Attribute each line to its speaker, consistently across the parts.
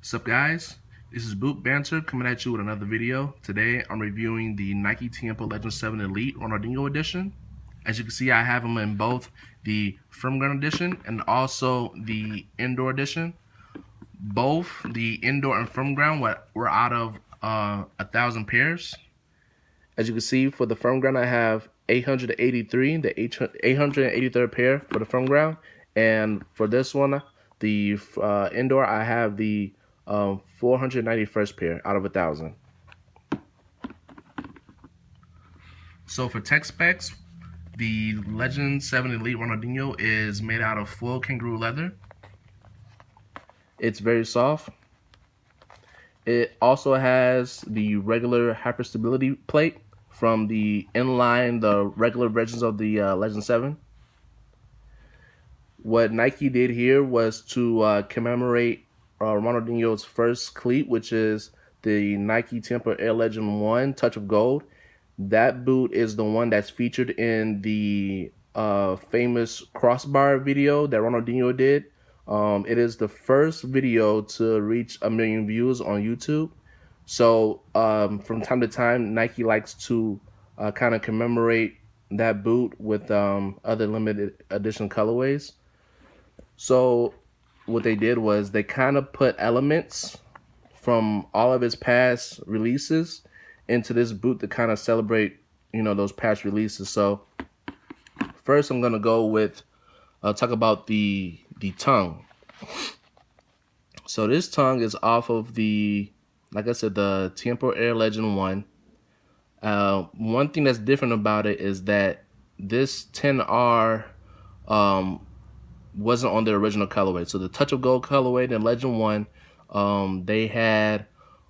Speaker 1: What's up, guys? This is Boot Banter coming at you with another video. Today I'm reviewing the Nike Tiempo Legend 7 Elite Ronaldinho edition. As you can see, I have them in both the firm ground edition and also the indoor edition. Both the indoor and firm ground were out of 1,000 pairs. As you can see, for the firm ground I have 883, the 883rd pair for the firm ground, and for this one, the indoor, I have the 491st pair out of 1,000. So for tech specs, the Legend 7 Elite Ronaldinho is made out of full kangaroo leather. It's very soft. It also has the regular hyperstability plate from the inline, the regular versions of the Legend 7. What Nike did here was to commemorate Ronaldinho's first cleat, which is the Nike Tiempo Air Legend 1 Touch of Gold. That boot is the one that's featured in the famous crossbar video that Ronaldinho did. It is the first video to reach 1 million views on YouTube. So from time to time, Nike likes to kind of commemorate that boot with other limited edition colorways. So what they did was they kind of put elements from all of his past releases into this boot to kind of celebrate, those past releases. So first I'm gonna go with talk about the tongue. So this tongue is off of the, like I said, the Tiempo Air Legend 1. One thing that's different about it is that this 10R wasn't on the original colorway. So the Touch of Gold colorway, the Legend 1, they had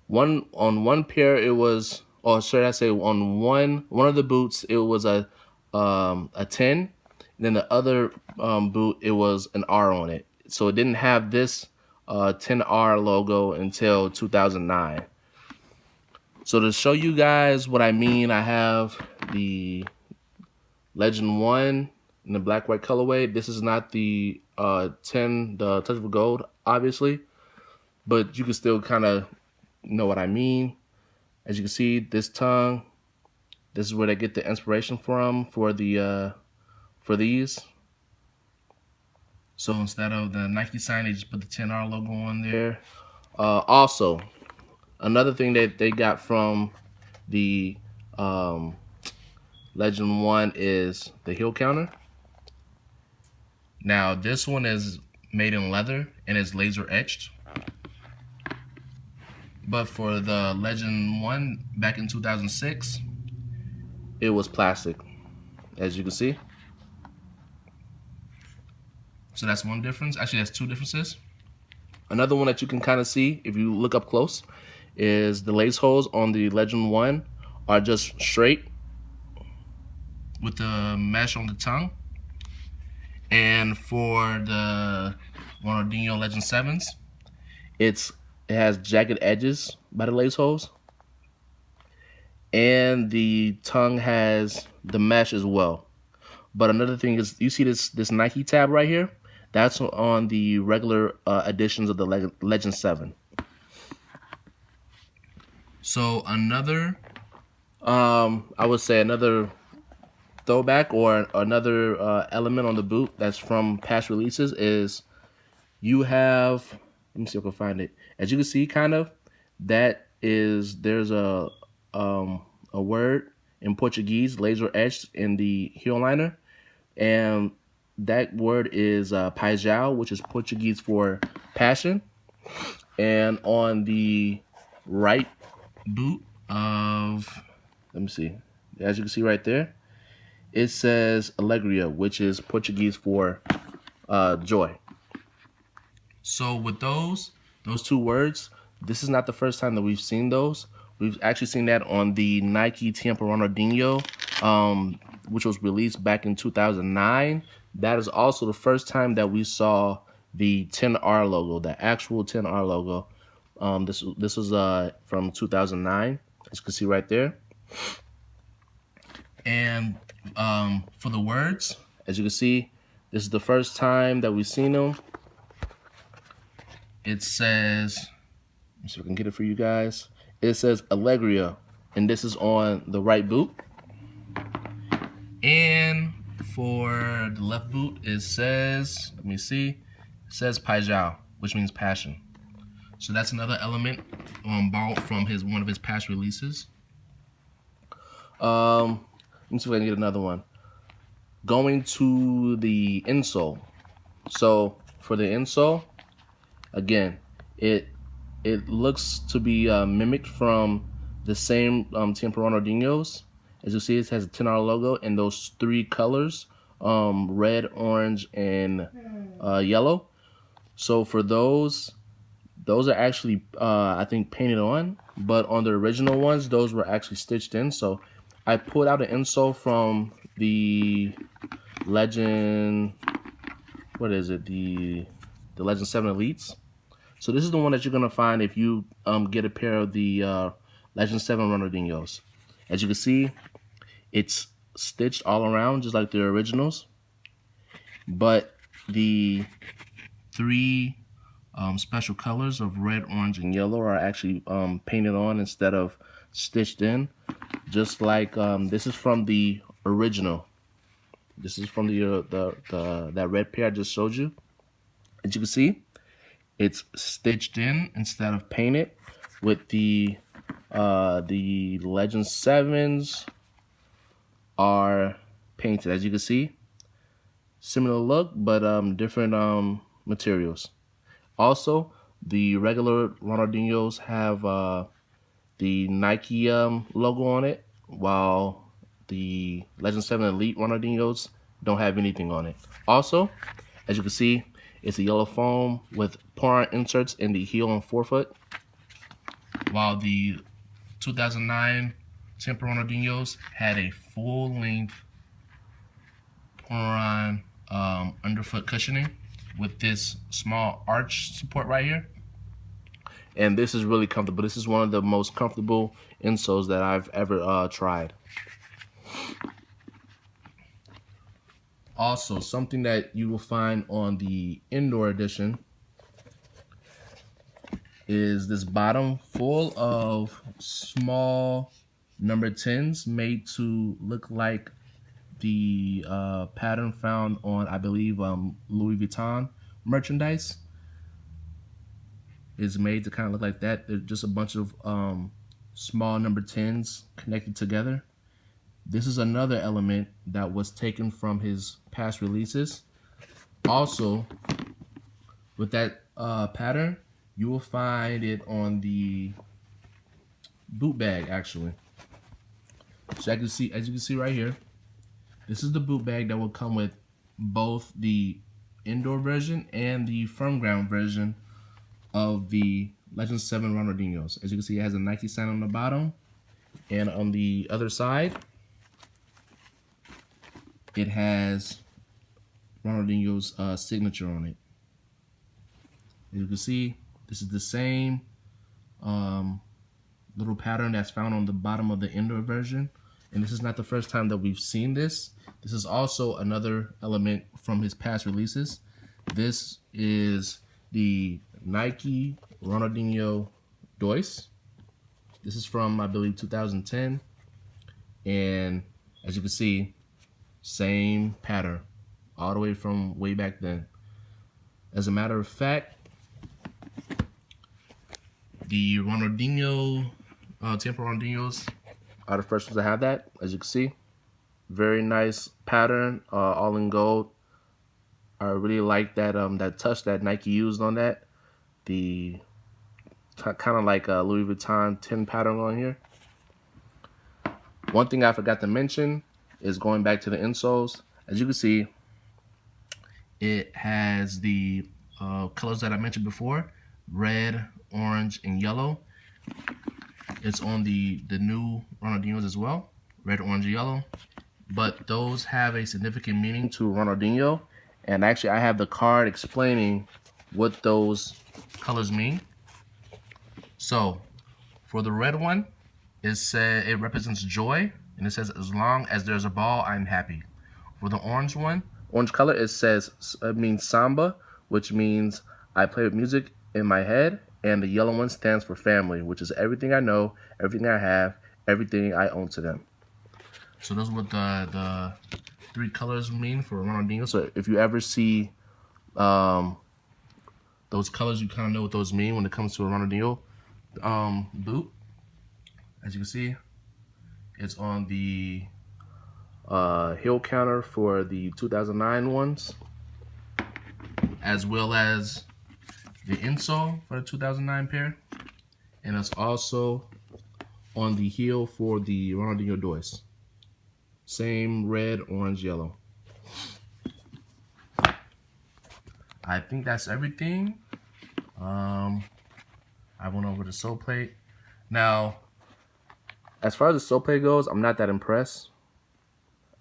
Speaker 1: on one pair it was, or should I say on one of the boots it was a 10, and then the other boot it was an R on it. So it didn't have this 10R logo until 2009. So to show you guys what I mean, I have the Legend 1 in the black white colorway. This is not the 10, the Touch of Gold, obviously, but you can still kind of know what I mean. As you can see, this tongue, this is where they get the inspiration from for the for these. So instead of the Nike sign, they just put the 10R logo on there. Also, another thing that they got from the Legend 1 is the heel counter. Now this one is made in leather and is laser etched. But for the Legend 1 back in 2006, it was plastic, as you can see. So that's one difference. Actually, that's two differences. Another one that you can kind of see if you look up close is the lace holes on the Legend 1 are just straight with the mesh on the tongue. And for the Ronaldinho Legend 7s, it has jagged edges by the lace holes. And the tongue has the mesh as well. But another thing is, you see this Nike tab right here? That's on the regular editions of the Legend 7. So another, I would say another throwback or another element on the boot that's from past releases is you have, let me see if I can find it. As you can see, kind of, there's a word in Portuguese laser etched in the heel liner, and that word is paixão, which is Portuguese for passion. And on the right boot of, let me see, as you can see right there, it says alegria, which is Portuguese for joy. So with those two words, this is not the first time that we've seen those. We've actually seen that on the Nike Tiempo Ronaldinho, which was released back in 2009. That is also the first time that we saw the 10R logo, the actual 10R logo. This was from 2009, as you can see right there. And for the words, as you can see, this is the first time that we've seen them. It says So we can get it for you guys. It says Allegria, and this is on the right boot. And for the left boot, it says, let me see, it says Paijao, which means passion. So that's another element borrowed from one of his past releases. Let me see if I can get another one. Going to the insole. So for the insole, again, it looks to be mimicked from the same Tiempo Ronaldinho's. As you see, it has a 10R logo and those three colors, red, orange, and yellow. So for those are actually, I think, painted on. But on the original ones, those were actually stitched in. So I pulled out an insole from the Legend, what is it? The Legend 7 Elites. So this is the one that you're going to find if you get a pair of the Legend 7 Ronaldinho's. As you can see, it's stitched all around just like the originals. But the three special colors of red, orange, and yellow are actually painted on instead of stitched in. Just like this is from the original. This is from that red pair I just showed you. As you can see, it's stitched in instead of painted. With the Legend 7s are painted. As you can see, similar look, but different materials. Also, the regular Ronaldinho's have the Nike logo on it, while the Legend 7 Elite Ronaldinho's don't have anything on it. Also, as you can see, it's a yellow foam with pour-on inserts in the heel and forefoot, while the 2009 Tiempo Ronaldinho's had a full-length pour-on underfoot cushioning with this small arch support right here. And this is really comfortable. This is one of the most comfortable insoles that I've ever tried. Also, something that you will find on the indoor edition is this bottom full of small number 10s made to look like the pattern found on, I believe, Louis Vuitton merchandise. Is made to kind of look like that. They're just a bunch of small number 10s connected together. This is another element that was taken from his past releases. Also, with that pattern, you will find it on the boot bag, actually. So as you can see right here, this is the boot bag that will come with both the indoor version and the firm ground version of the Legend 7 Ronaldinho's. As you can see, it has a Nike sign on the bottom, and on the other side, it has Ronaldinho's signature on it. As you can see, this is the same little pattern that's found on the bottom of the indoor version, and this is not the first time that we've seen this. This is also another element from his past releases. This is the Nike Ronaldinho Dois. This is from, I believe, 2010. And as you can see, same pattern all the way from way back then. As a matter of fact, the Ronaldinho, Tiempo Ronaldinho's are the first ones to have that. As you can see, very nice pattern, all in gold. I really like that that touch that Nike used on that. The kind of like a Louis Vuitton 10 pattern on here. One thing I forgot to mention is going back to the insoles. As you can see, it has the colors that I mentioned before: red, orange, and yellow. It's on the new Ronaldinho's as well, red, orange, and yellow. But those have a significant meaning to Ronaldinho. And actually, I have the card explaining what those colors mean. So, for the red one, it represents joy, and it says, "As long as there's a ball, I'm happy." For the orange one, orange color, it means samba, which means I play with music in my head, and the yellow one stands for family, which is everything I know, everything I have, everything I own to them. So those are what the three colors mean for Ronaldinho. So if you ever see those colors, you kind of know what those mean when it comes to a Ronaldinho boot. As you can see, it's on the heel counter for the 2009 ones, as well as the insole for the 2009 pair, and it's also on the heel for the Ronaldinho Dois. Same red, orange, yellow. I think that's everything. I went over the sole plate. Now, as far as the sole plate goes, I'm not that impressed.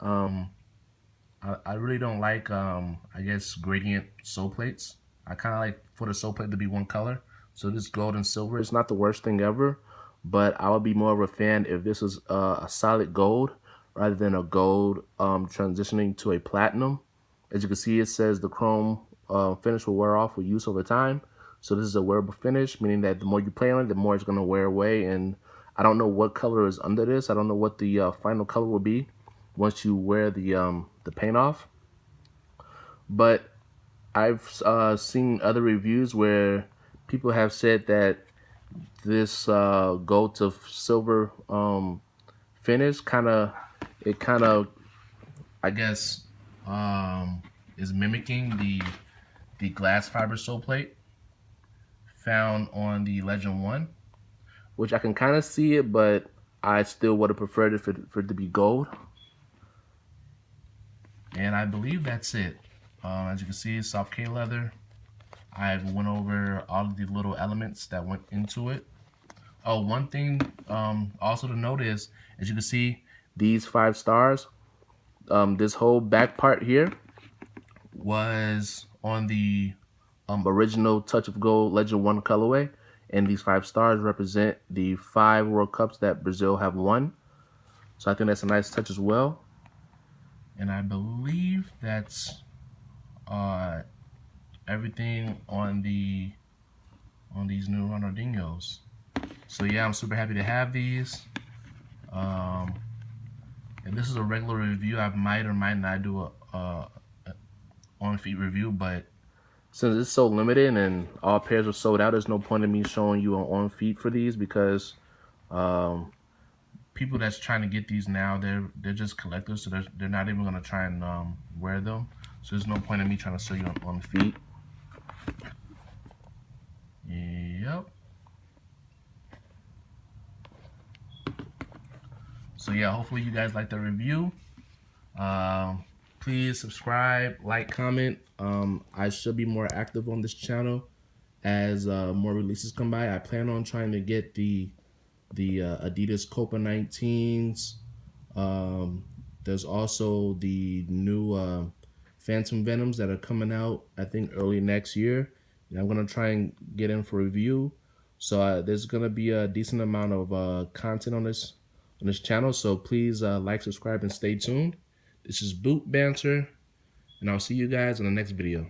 Speaker 1: I really don't like, I guess, gradient sole plates. I kind of like for the sole plate to be one color. So this gold and silver is not the worst thing ever, but I would be more of a fan if this was a solid gold rather than a gold transitioning to a platinum. As you can see, it says the chrome finish will wear off with use over time. So this is a wearable finish, meaning that the more you play on it, the more it's going to wear away. And I don't know what color is under this. I don't know what the final color will be once you wear the paint off. But I've seen other reviews where people have said that this gold to silver finish I guess is mimicking the glass fiber sole plate found on the Legend 1, which I can kind of see it, but I still would have preferred it for it to be gold. And I believe that's it. As you can see, soft K leather. I've went over all of the little elements that went into it. Oh, one thing also to note is, as you can see, these 5 stars, this whole back part here was on the original Touch of Gold Legend 1 colorway, and these 5 stars represent the 5 World Cups that Brazil have won. So I think that's a nice touch as well. And I believe that's everything on these new Ronaldinhos. So yeah, I'm super happy to have these. And this is a regular review. I might or might not do a on-feet review, but since it's so limited and all pairs are sold out, there's no point in me showing you an on-feet for these, because people that's trying to get these now, they're just collectors, so they're not even gonna try and wear them. So there's no point in me trying to show you on feet. Yep. So yeah, hopefully you guys like the review. Please subscribe, like, comment. I should be more active on this channel as more releases come by. I plan on trying to get the Adidas Copa 19s. There's also the new Phantom Venoms that are coming out, I think, early next year. And I'm going to try and get in for review. So there's going to be a decent amount of content on this channel. So please like, subscribe, and stay tuned. This is Boot Banter, and I'll see you guys in the next video.